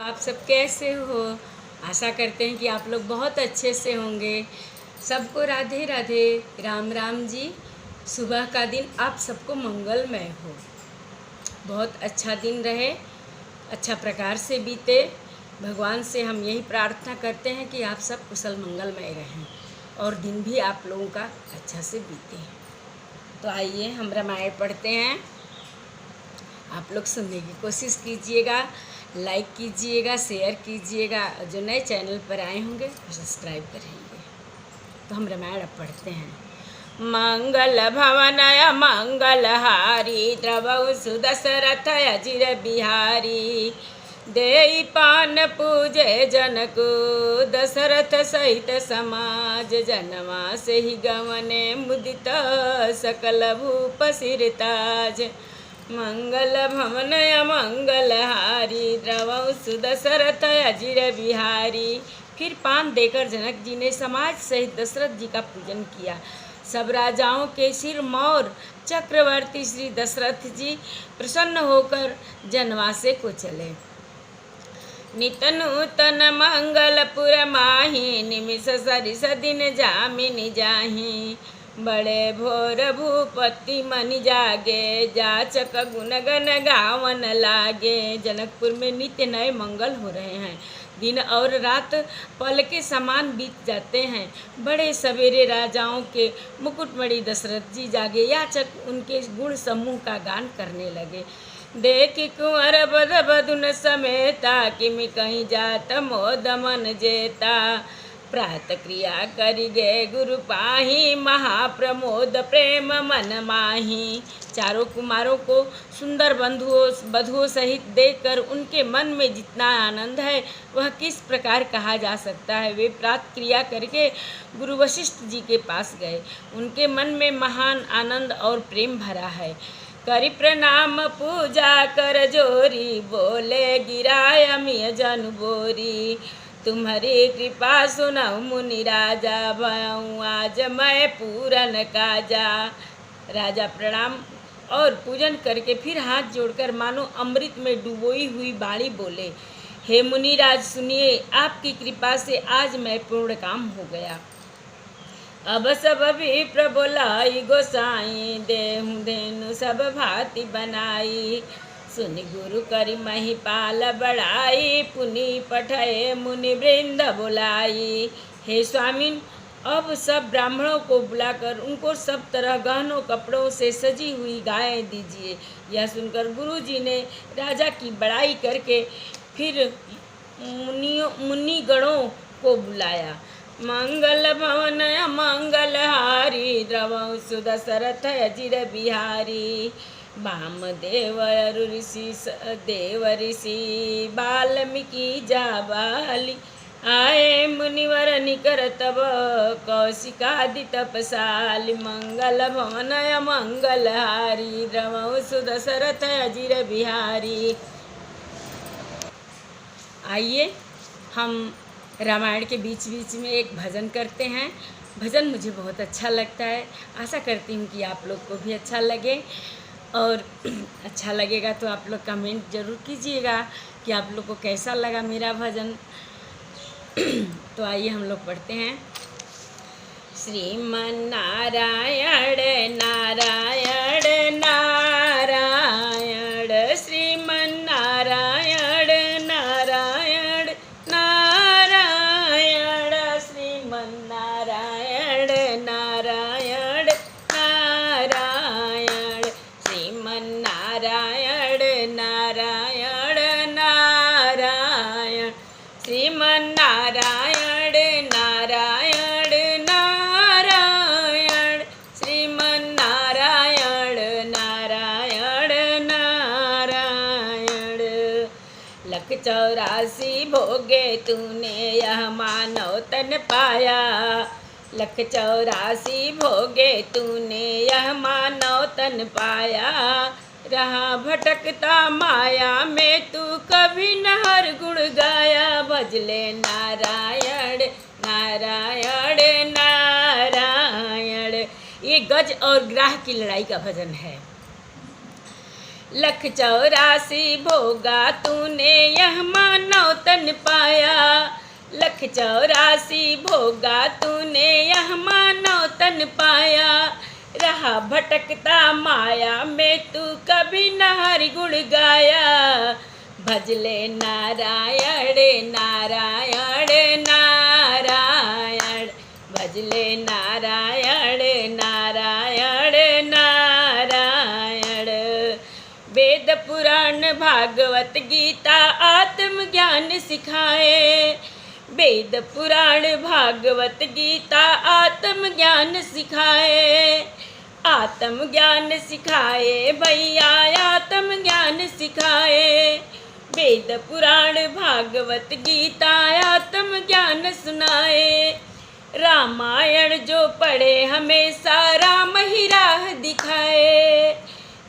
आप सब कैसे हो? आशा करते हैं कि आप लोग बहुत अच्छे से होंगे। सबको राधे राधे, राम राम जी। सुबह का दिन आप सबको मंगलमय हो, बहुत अच्छा दिन रहे, अच्छा प्रकार से बीते। भगवान से हम यही प्रार्थना करते हैं कि आप सब कुशल मंगलमय रहें और दिन भी आप लोगों का अच्छा से बीते। तो आइए हम रामायण पढ़ते हैं। आप लोग सुनने की कोशिश कीजिएगा, लाइक कीजिएगा, शेयर कीजिएगा। जो नए चैनल पर आए होंगे वो सब्सक्राइब करेंगे। तो हम रामायण अब पढ़ते हैं। मंगल भवनय मंगलहारी, द्रवौ सुदशरथ अजिर बिहारी। देई पान पूजे जनकु, दशरथ सहित समाज। जनवा से ही गवने मुदित, सकल भूप सिरताज। मंगल भवनय मंगलहारी, द्रवौ सुदशरथ अजिर बिहारी। फिर पान देकर जनक जी ने समाज सहित दशरथ जी का पूजन किया। सब राजाओं के सिर मौर चक्रवर्ती श्री दशरथ जी प्रसन्न होकर जनवासे को चले। नित नूतन मंगलपुर माही, निमिष सरिस दिन जामिनी जाही। बड़े भोर भूपति मनि जागे, जाचक गुण गण गावन लागे। जनकपुर में नित्य नए मंगल हो रहे हैं। दिन और रात पल के समान बीत जाते हैं। बड़े सवेरे राजाओं के मुकुटमणि दशरथ जी जागे, याचक उनके गुण समूह का गान करने लगे। देख कुंवर बध बधुन समेता, किमि कहीं जात मोद मन जेता। प्रात क्रिया करि गे गुरु पाही, महाप्रमोद प्रेम मन माही। चारों कुमारों को सुंदर बंधुओं सहित देखकर उनके मन में जितना आनंद है वह किस प्रकार कहा जा सकता है। वे प्रात क्रिया करके गुरु वशिष्ठ जी के पास गए। उनके मन में महान आनंद और प्रेम भरा है। करि प्रणाम पूजा कर जोरी, बोले गिराय अमिय जनु बोरी। तुम्हारी कृपा सुनऊ मुनि राजा, भयऊ आज मैं पूरन काजा। राजा प्रणाम और पूजन करके फिर हाथ जोड़कर मानो अमृत में डुबोई हुई बाणी बोले, हे मुनिराज सुनिए, आपकी कृपा से आज मैं पूर्ण काम हो गया। अब सब भी प्रबोलाई गोसाई, देहु धेनु सब भांति बनाई। सुनि गुरु करि महिपाल बड़ाई, पुनि पठय मुनि वृंद बुलाई। हे स्वामिन, अब सब ब्राह्मणों को बुलाकर उनको सब तरह गहनों कपड़ों से सजी हुई गायें दीजिए। यह सुनकर गुरु जी ने राजा की बड़ाई करके फिर मुनि गणों को बुलाया। मंगल भवन मंगलहारी, द्रवौ सुदशरथ अजिर बिहारी। वामदेव अरु ऋषि देव ऋषि, वाल्मीकि जाबाली। आए मुनिवर निकर तब, कौशिकादि तपसाली। मंगल भवनय मंगलहारी, द्रवौ सुदशरथ अजिर बिहारी। आइए हम रामायण के बीच बीच में एक भजन करते हैं। भजन मुझे बहुत अच्छा लगता है। आशा करती हूँ कि आप लोग को भी अच्छा लगे, और अच्छा लगेगा तो आप लोग कमेंट ज़रूर कीजिएगा कि आप लोग को कैसा लगा मेरा भजन। तो आइए हम लोग पढ़ते हैं। श्रीमन नारायण नारायण नारायण, श्रीमन नारायण नारायण नारायण, श्रीमन नारायण नारायण नारायण, श्रीमन नारायण नारायण नारायण, श्रीमन नारायण नारायण नारायण, श्रीमन नारायण नारायण नारायण। लख 84 भोगे तूने यह मानव तन पाया, लख 84 भोगे तूने यह मानव तन पाया। रहा भटकता माया में तू कभी न हर गुण गाया। भजले नारायण नारायण नारायण। ये गज और ग्राह की लड़ाई का भजन है। लख 84 भोगा तूने यह मानव तन पाया। लख 84 भोगा तूने यह मानव तन पाया। रहा भटकता माया में तू कभी न हरि गुण गाया। भजले नारायण नारायण नारायण, भजले नारायण नारायण नारायण। वेद पुराण भागवत गीता आत्मज्ञान सिखाए। वेद पुराण भागवत गीता आत्मज्ञान सिखाए। आत्मज्ञान सिखाए भैया आत्मज्ञान सिखाए। वेद पुराण भागवत गीता आत्मज्ञान सुनाए। रामायण जो पढ़े हमेशा राम ही राह दिखाए।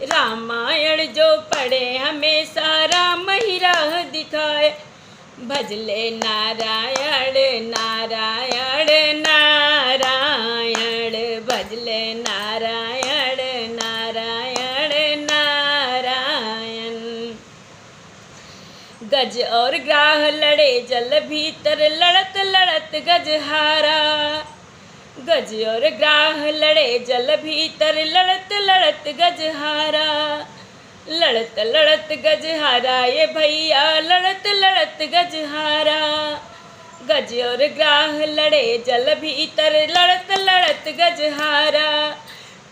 रामायण जो पढ़े हमेशा राम ही राह दिखाए। भजले नारायण नारायण नारायण, भजले नारायण नारायण नारायण। गज और ग्राह लड़े जल भीतर लड़त लड़त गज हारा। गज और ग्राह लड़े जल भीतर लड़त लड़त गज हारा। लड़त लड़त गज हारा ये भैया लड़त लड़त गज हारा। गज और ग्राह लड़े जल भीतर लड़त लड़त गज हारा।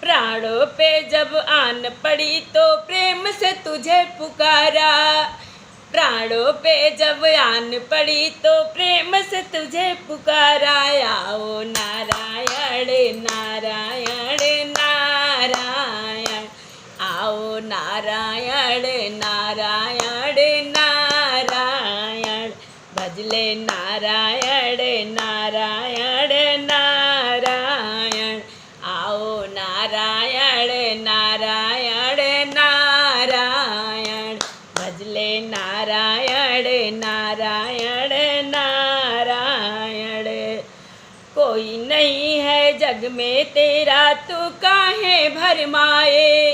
प्राणों पे जब आन पड़ी तो प्रेम से तुझे पुकारा। प्राणों पे जब आन पड़ी तो प्रेम से तुझे पुकारा। आओ नारायण नारायण नारायण, आओ नारायण नारायण नारायण, भजले नारायण नारायण नारायण। आओ नारायण नारायण नारायण, भजले नारायण नारायण नारायण। कोई नहीं है जग में तेरा तू काहे भरमाए।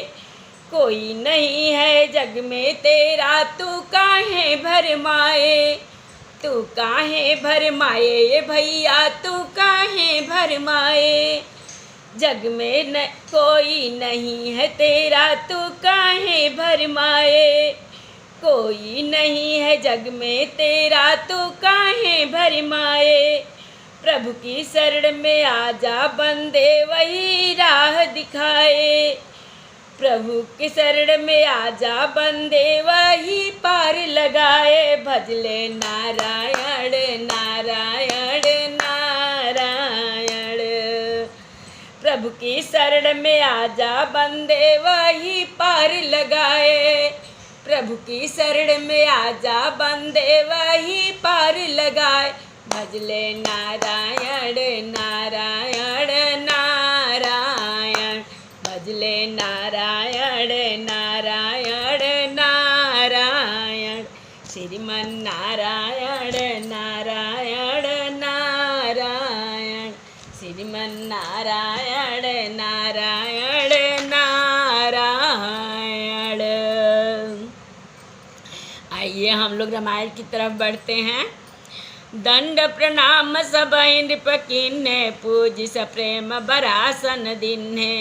कोई नहीं है जग में तेरा तू काहे भरमाए। तू काहे भरमाए भैया तू काहे भरमाए। जग में कोई नहीं है तेरा तू काहे भरमाए। कोई नहीं है जग में तेरा तू काहे भरमाए। प्रभु की शरण में आजा बंदे वही राह दिखाए। प्रभु की शरण में आजा बंदे वही पार लगाए। भजले नारायण नारायण नारायण, प्रभु की शरण में आजा बंदे वही पार लगाए। प्रभु की शरण में आजा बंदे वही पार लगाए। भजले नारायण नारायण नारायण, भजले नारायण नारायण नारायण। श्रीमन नारायण नारायण नारायण, श्रीमन नारायण नारायण नारायण। आइए हम लोग रामायण की तरफ बढ़ते हैं। दंड प्रणाम सब नृप कीन्हे, पूज सप्रेम बरासन दिन्हे।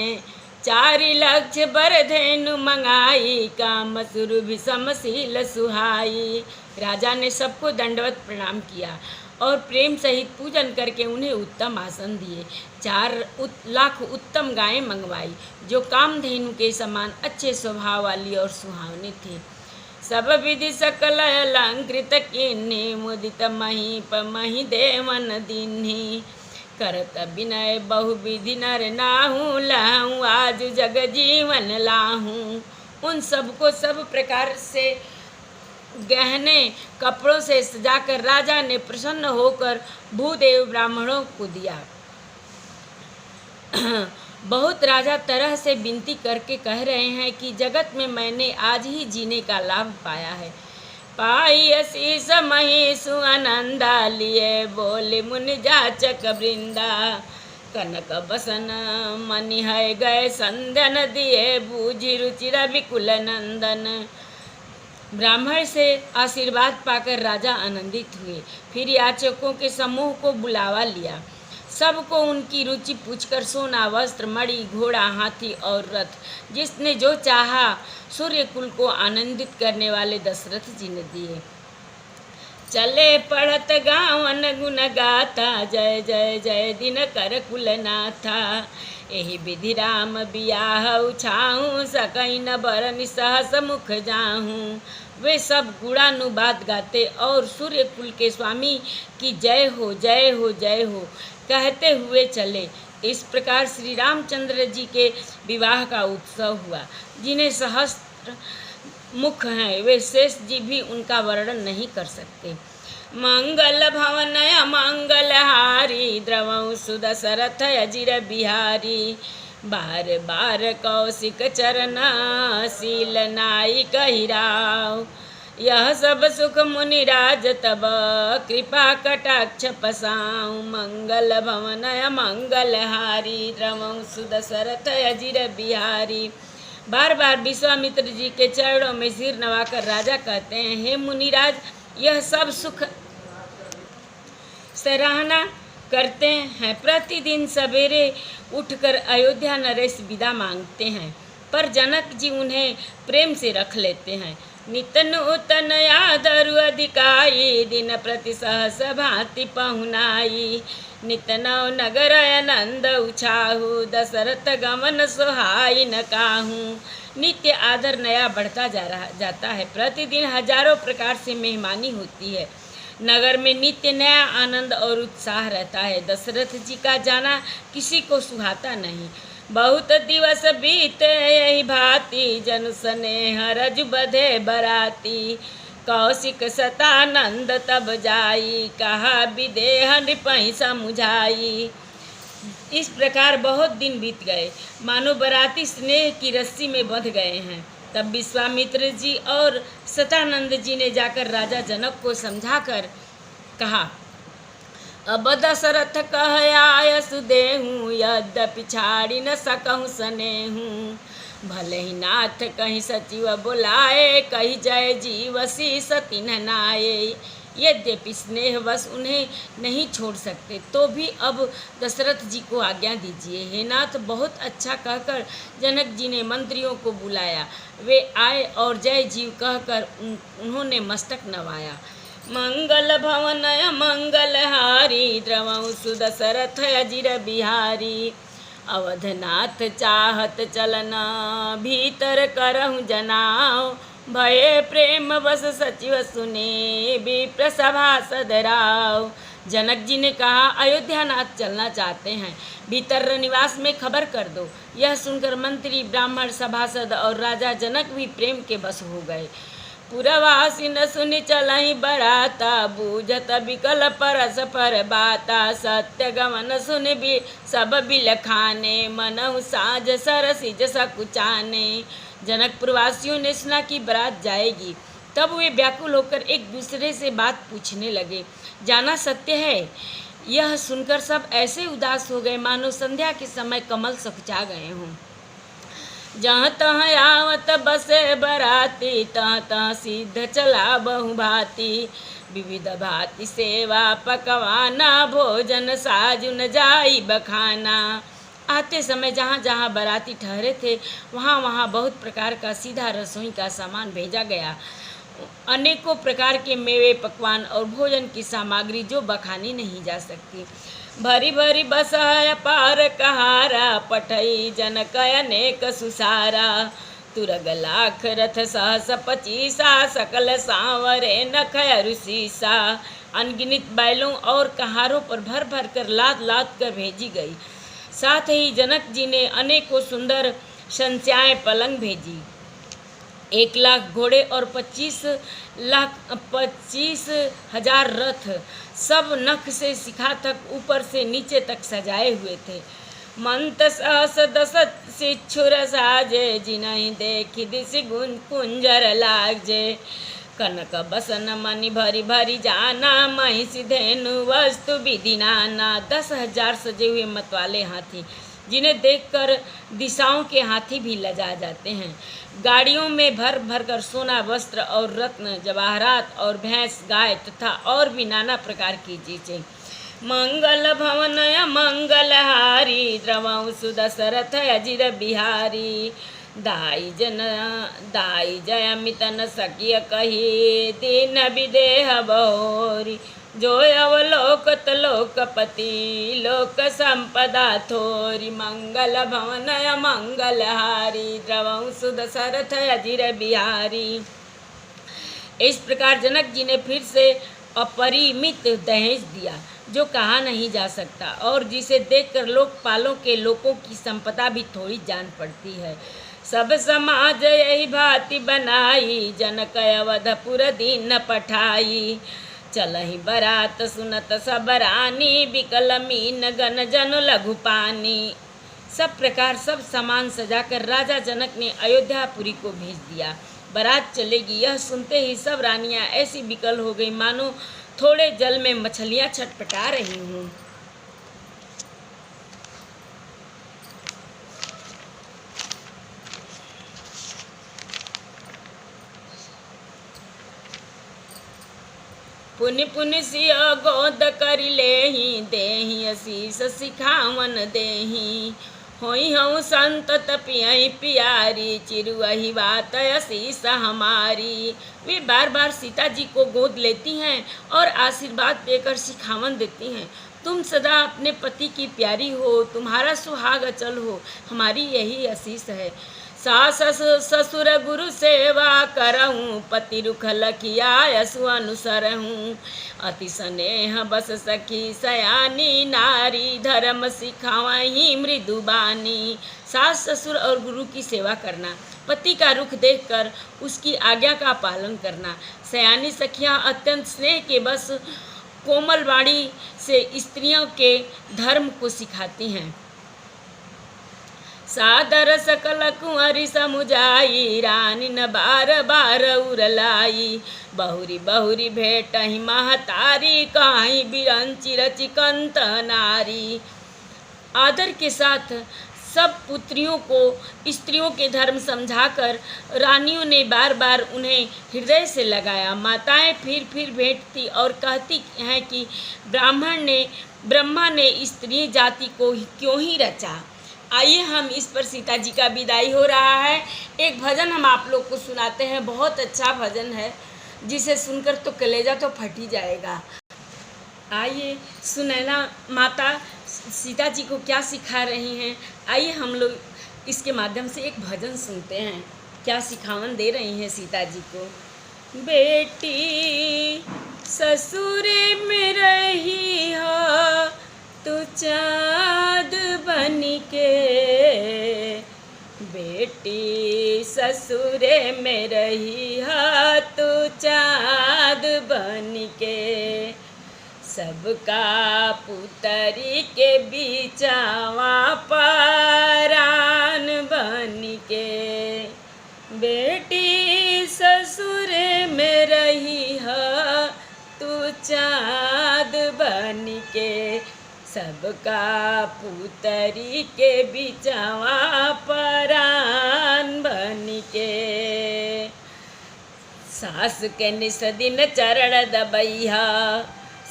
4 लक्ष बरधेनु मंगाई, काम सुरभि समशील सुहाई। राजा ने सबको दंडवत प्रणाम किया और प्रेम सहित पूजन करके उन्हें उत्तम आसन दिए। 4 लाख उत्तम गायें मंगवाई जो कामधेनु के समान अच्छे स्वभाव वाली और सुहावनी थी। सब विधि सकल अलंकृत कीन्ही, मुदित महीप मही देवन दीन्ही। करत विनय बहु विधि नर नाहू, लहूँ आज जग जीवन लाहूँ। उन सबको सब प्रकार से गहने कपड़ों से सजाकर राजा ने प्रसन्न होकर भूदेव ब्राह्मणों को दिया। बहुत राजा तरह से विनती करके कह रहे हैं कि जगत में मैंने आज ही जीने का लाभ पाया है। पाई असीस मही सुअनंदा, लिए बोले मुनि जाचक वृंदा। कनक बसन मनि है गए संध्यन दिए बूझी रुचिर विकुल नंदन। ब्राह्मण से आशीर्वाद पाकर राजा आनंदित हुए। फिर याचकों के समूह को बुलावा लिया। सबको उनकी रुचि पूछकर सोना, वस्त्र, मणि, घोड़ा, हाथी और रथ जिसने जो चाहा सूर्य कुल को आनंदित करने वाले दशरथ जी ने दिए। चले पढ़त गावन गुण गाथा जय जय जय दिनकर कुलनाथा। एहि विधि राम बियाह उछाहूँ सकई न बरन सहस मुख जाहूँ। वे सब गुणानुवाद गाते और सूर्य कुल के स्वामी की जय हो जय हो जय हो कहते हुए चले। इस प्रकार श्री रामचंद्र जी के विवाह का उत्सव हुआ। जिन्हें सहस्त्र मुख हैं वे शेष जी भी उनका वर्णन नहीं कर सकते। मंगल भवन मंगल हारी द्रवं सुदशरथ अजिर बिहारी। बार बार कौशिक चरण शील नाई कहिराव। यह सब सुख मुनिराज तब कृपा कटाक्ष पसाऊं। मंगल भवन मंगल हारी द्रवं सुदशरथ अजिर बिहारी। बार बार विश्वामित्र जी के चरणों में सिर नवाकर राजा कहते हैं, हे मुनिराज, यह सब सुख सराहना करते हैं। प्रतिदिन सवेरे उठकर अयोध्या नरेश विदा मांगते हैं, पर जनक जी उन्हें प्रेम से रख लेते हैं। नित नूतन आदरु अधिकाई दिन प्रति सहस भांति पहुनाई। नित नव नगर आनंद उछाहू दशरथ गमन सोहाई न काहू। नित्य आदर नया बढ़ता जाता है। प्रतिदिन हजारों प्रकार से मेहमानी होती है। नगर में नित्य नया आनंद और उत्साह रहता है। दशरथ जी का जाना किसी को सुहाता नहीं। बहुत दिवस बीते यही भांति जन स्नेह रज बधे बराती। कौशिक सतानंद तब जाई कहा विदेह नृपहि समुझाई। इस प्रकार बहुत दिन बीत गए, मानो बराती स्नेह की रस्सी में बंध गए हैं। तब विश्वामित्र जी और सतानंद जी ने जाकर राजा जनक को समझाकर कहा, अब दशरथ कह आय सुदेहूँ यद्यपि छाड़ी न सकहूँ सनेहूँ। भले ही नाथ कहीं सचिव बुलाए कही जय जीव सी सतीन नाये। यद्यपि स्नेहवश उन्हें नहीं छोड़ सकते तो भी अब दशरथ जी को आज्ञा दीजिए। हे नाथ, बहुत अच्छा कहकर जनक जी ने मंत्रियों को बुलाया। वे आए और जय जीव कहकर उन्होंने मस्तक नवाया। मंगल भवन मंगल हारी द्रवं सुदशरथ अजिर बिहारी। अवधनाथ चाहत चलना भीतर करहूँ जनाओ। भये प्रेम बस सचिव सुने विप्र सभासद राव। जनक जी ने कहा, अयोध्यानाथ चलना चाहते हैं, भीतर निवास में खबर कर दो। यह सुनकर मंत्री, ब्राह्मण, सभासद और राजा जनक भी प्रेम के बस हो गए। पुरवासी न सुनि चलहि बराता बूझत विकल परस पर बाता। सत्य गमन सुन भी सब बिलखाने मनहु साज सरसिज सकुचाने। जनकपुरवासियों ने सुना कि बारात जाएगी, तब वे व्याकुल होकर एक दूसरे से बात पूछने लगे। जाना सत्य है, यह सुनकर सब ऐसे उदास हो गए मानो संध्या के समय कमल सकुचा गए हों। जहाँ तहाँ आवत बसे बराती तहाँ तहाँ सिद्ध चला बहु भांति। विविध भांति सेवा पकवाना भोजन साजु न जाई बखाना। आते समय जहाँ जहाँ बराती ठहरे थे वहाँ वहाँ बहुत प्रकार का सीधा रसोई का सामान भेजा गया। अनेकों प्रकार के मेवे, पकवान और भोजन की सामग्री जो बखानी नहीं जा सकती। भरी भरी बसह पार कहारा पठई जनक अनेक सुसारा। तुरग लाख रथ सहस पचीसा सकल सांवरे नख अरुसीसा। अनगिनत बैलों और कहारों पर भर भर कर लाद लाद कर भेजी गई। साथ ही जनक जी ने अनेकों सुंदर संस्याएं पलंग भेजी। 1 लाख घोड़े और 25,000 रथ सब नख से शिखा तक ऊपर से नीचे तक सजाए हुए थे। मंत सहस दशत शिक्षुर साजे जिनहि देखि दिशि कुंजर लाजे। कनक बसन मणि भरी भरी जाना, महिषी धेनु वस्तु विधि नाना। 10,000 सजे हुए मतवाले हाथी, जिन्हें देखकर दिशाओं के हाथी भी लजा जाते हैं। गाड़ियों में भर भर कर सोना, वस्त्र और रत्न, जवाहरात और भैंस, गाय तथा और भी नाना प्रकार की चीजें। मंगल भवन मंगलहारी, द्रवं सुदशरथ अजिर बिहारी। दाई जयमित न सकिय कही, दीन विदेह बहोरी। जो अवलोकत लोकपति, लोक संपदा थोरी। मंगल भवन मंगलहारी, द्रवं सुदशरथ अजिर बिहारी। इस प्रकार जनक जी ने फिर से अपरिमित दहेज दिया, जो कहा नहीं जा सकता और जिसे देखकर लोकपालों के लोगों की संपदा भी थोड़ी जान पड़ती है। सब समाज यही भांति बनाई, जनक अवधपुर दीन पठाई। चलहि बरात सुनत सब रानी, बिकल मीन गन जन लघु पानी। सब प्रकार सब सामान सजाकर राजा जनक ने अयोध्यापुरी को भेज दिया। बारात चलेगी यह सुनते ही सब रानियां ऐसी बिकल हो गई मानो थोड़े जल में मछलियां छटपटा रही हूँ। पुनि पुनि सिय गोद करि लेहि, देहि असीस सिखावन देहि। होई हूँ संतत पियई प्यारी, चिरुअहि बात असीस हमारी। वे बार बार सीता जी को गोद लेती हैं और आशीर्वाद देकर सिखावन देती हैं। तुम सदा अपने पति की प्यारी हो, तुम्हारा सुहाग अचल हो, हमारी यही आशीष है। सास ससुर गुरु सेवा करहूँ, पति रुख लखिया यसु अनुसरहूँ। अति स्नेह बस सखी सयानी, नारी धर्म सिखावही मृदुबानी। सास ससुर और गुरु की सेवा करना, पति का रुख देखकर उसकी आज्ञा का पालन करना। सयानी सखियाँ अत्यंत स्नेह के बस कोमल वाणी से स्त्रियों के धर्म को सिखाती हैं। सादर सकल कुंवरी समुझाई, रानी न बार बार उरलाई। बहुरी बहुरी भेटहि महतारी, कहीं बिरंची रचिकंत नारी। आदर के साथ सब पुत्रियों को स्त्रियों के धर्म समझाकर रानियों ने बार बार उन्हें हृदय से लगाया। माताएं फिर भेंटती और कहती हैं कि ब्रह्मा ने स्त्री जाति को क्यों ही रचा। आइए हम इस पर सीता जी का विदाई हो रहा है। एक भजन हम आप लोग को सुनाते हैं, बहुत अच्छा भजन है, जिसे सुनकर तो कलेजा तो फट ही जाएगा। आइए सुनैना माता सीता जी को क्या सिखा रही हैं, आइए हम लोग इसके माध्यम से एक भजन सुनते हैं, क्या सिखावन दे रही हैं सीता जी को। बेटी ससुरे में रही हो, तू चाँद बनिके। बेटी ससुरे में रही हो, तू चाँद बनिके। सबका पुतरी के बीचवा परान बनिके। बेटी ससुरे में रही हो, तू चाँद बनिके। सबका पुतरी के बिचवा परान बनिके। सासु के निस दिन चरण दबैहा,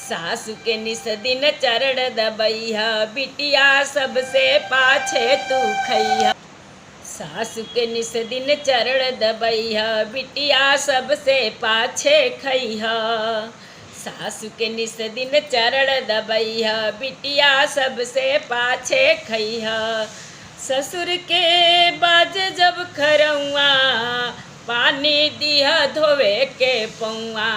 सासु के निस दिन चरण दबैहा। बिटिया सबसे पाछे तू खैहा। सासु के निस दिन चरण दबैहा, बिटिया सबसे पाछे खैहा। सासु के निस दिन चरण दबैहा, बिटिया सबसे पाछे खैहा। ससुर के बाज जब खरौआ, पानी दिया धोवे के पौआ।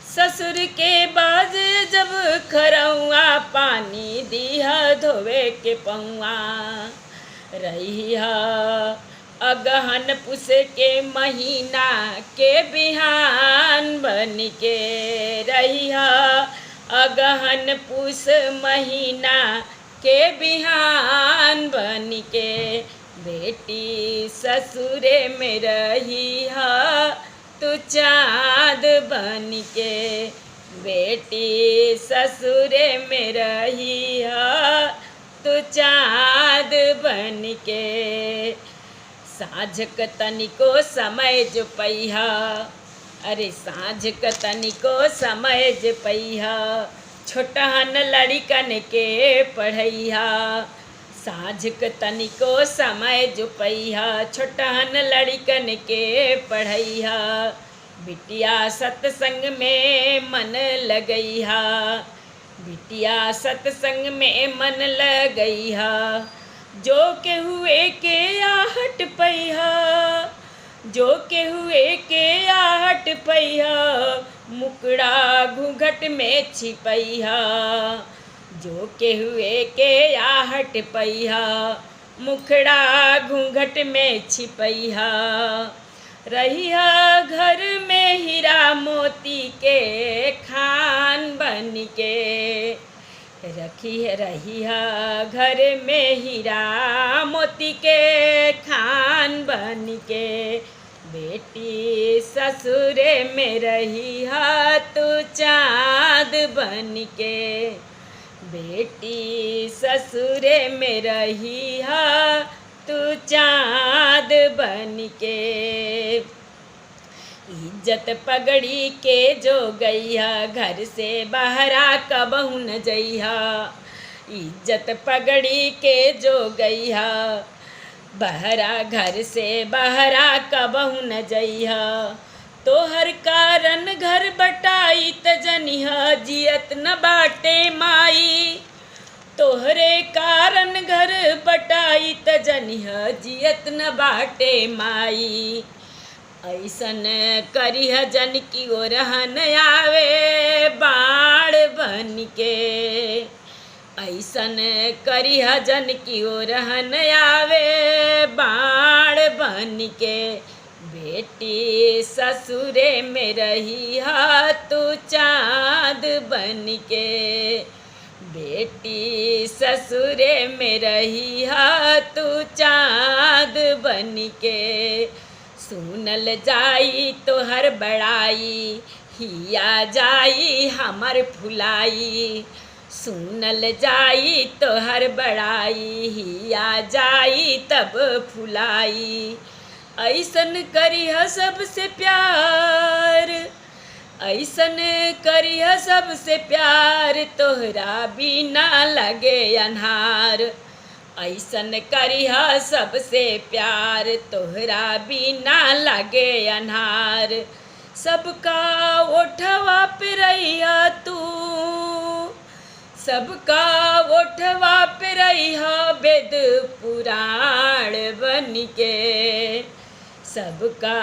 ससुर के बाज जब खरौआ, पानी दिया धोवे के पौआ। रहिया अगहन पुस के महीना के बिहान बनिके। रहिया अगहन पुस महीना के बिहान बनिके। बेटी ससुरे में रहिया, तू चाँद बन के, बेटी ससुरे में रही है तू चाँद बन के। साँझ क तनिको समय जो पैहा, अरे साँझ क तनिको समय जो पैहा, छोटहन लड़िकन के पढ़ैहा। साँझ क तनिको समय जो पैहा, छोटहन लड़िकन के पढ़ैहा। बिटिया सत्संग में मन लगैहा, बिटिया सत्संग में मन लगैहा। जो के हुए के आहट पैहा, जो के हुए के आहट पैहा, मुकड़ा घूंघट में छिपैहा। जो के हुए के आहट पैहा, मुखड़ा घूंघट में छिपैहा। रहिया घर में हीरा मोती के खान बन के, रहिया घर में हीरा मोती के खान बन के। बेटी ससुरे में रहिया तू चाँद बन के, बेटी ससुरे में रहिया तू चाँद बन के। इज्जत पगड़ी के जो गैया, घर से बहरा कबहू न जइहा। इज्जत पगड़ी के जो गैया, बहरा घर से बहरा कबहू न जइहा। तोहर कारण घर बटाई त जनिहा, जियत न बाटे माई। तोहरे कारण घर बटाई त जनिहा, जियत न बाटे माई। ऐसन करिह जन की ओरहन आवे बाण बन के, ऐसन करिह जन की ओरहन आवे बाण बन के। बेटी ससुरे में रहिया तू चाँद बन के, बेटी ससुरे में रहिया तू चाँद बन के। सुनल जाई तोहर बड़ाई, हिया जाई हमर फुलाई। सुनल जाई तोहर बड़ाई, हिया जाई तब फुलाई। ऐसन करिह सबसे प्यार, ऐसन करिह सबसे प्यार, तोहरा बिना लगे अन्हार। ऐसन करिह सबसे प्यार, तोहरा बिना लगे अन्हार। सबका ओठवा पे रहिया तू, सबका ओठवा पे रहिया वेद पुराण बन के। सबका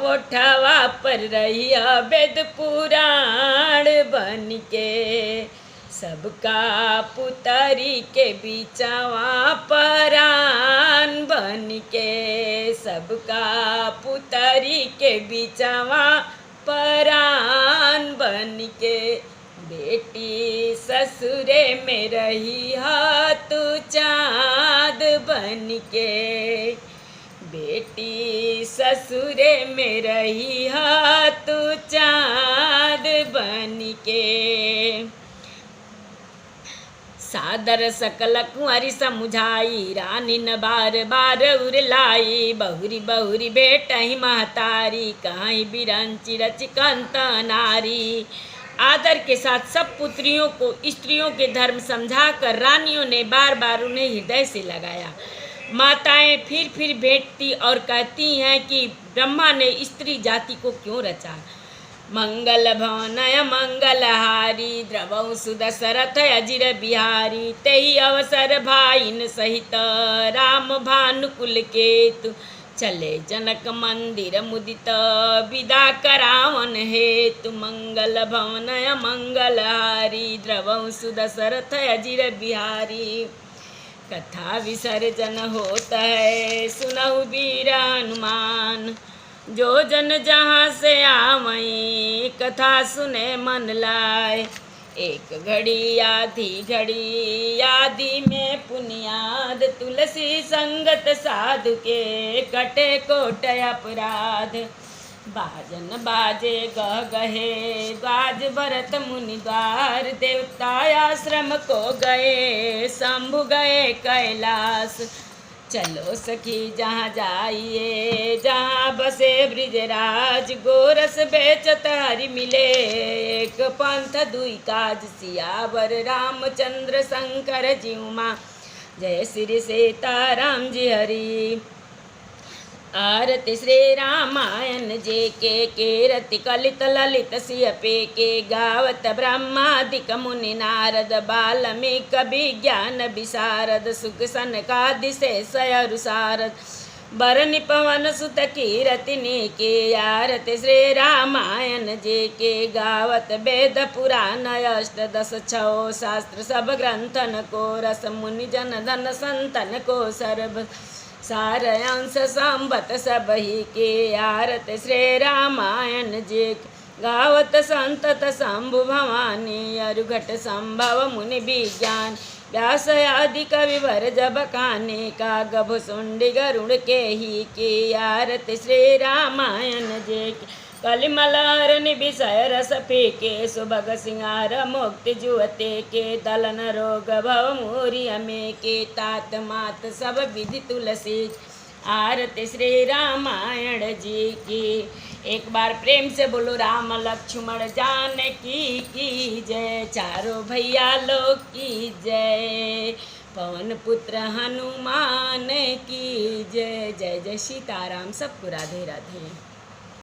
ओठवा पर रहिया वेद पुराण बन के। सबका पुतरी के बीचवा परान बन के, सबका पुतरी के बीचवा परान बन के। बेटी ससुरे में रहिया तू चाँद बन के, बेटी ससुरे में रहिया तू चाँद बन के। सादर सकल कुंवरी समुझाई, रानी न बार बार उरलाई। बहुरी बहुरी बेटही महतारी, कहीं बिरंची रचिकंत नारी। आदर के साथ सब पुत्रियों को स्त्रियों के धर्म समझाकर रानियों ने बार बार उन्हें हृदय से लगाया। माताएं फिर भेंटती और कहती हैं कि ब्रह्मा ने स्त्री जाति को क्यों रचा। मंगल भवनय मंगलहारी, द्रवौ सुदशरथ अजिर बिहारी। तेहि अवसर भाइन सहित, राम भानुकुल केतु। चले जनक मंदिर मुदित, विदा करावन हेतु। मंगल भवनय मंगलहारी, द्रवौ सुदशरथ अजिर बिहारी। कथा विसर्जन होता है सुनहु वीर हनुमान। जो जन जहाँ से आवई, कथा सुने मन लाए। एक घड़ी आधी घड़ी आदि में पुनियाद, तुलसी संगत साधु के कटे कोट अपराध। बाजन बाजे गह गहे द्वाज भरत मुनि द्वार, देवता आश्रम को गए शंभु गए कैलाश। चलो सखी जहाँ जाइए जहाँ बसे ब्रिजराज, गोरस बेचत हरि मिले एक पंथ दुई काज, सियावर रामचंद्र शंकर जीव माँ, जय श्री सीताराम जी हरि। आरती श्री रामायण जे के कीरति कलित ललित सिय पे के, गावत ब्रह्मादिक मुनि नारद बाल्मीक विज्ञान विशारद, सुख सनकादि शेषयरु सारद, बरनि पवन सुत कीरति के। आरती श्री रामायण जे के गावत वेद पुराण अष्टदश छो शास्त्र, सब ग्रंथन को रस मुनि जन धन संतन को सर्व, सार अंश संबत सब ही के। आरत श्री रामायण जे गावत संतत शंभु भवानी, अरुघट संभव मुनि विज्ञान, व्यास आदि कवि वर जब काने, कागभ सुंडी गरुड़ के ही के। आरत श्री रामायण जे कलिमलार विषय रस फेके, सुभग सिंगार मुक्ति जुवते के, दलन रोग भव मोरी हमें के, तात मात सब विधि तुलसी। आरती श्री रामायण जी की। एक बार प्रेम से बोलो राम लक्ष्मण जानकी की जय, चारों भैया लोग की जय, पवन पुत्र हनुमान की जय। जय जय सीताराम। सबको राधे राधे।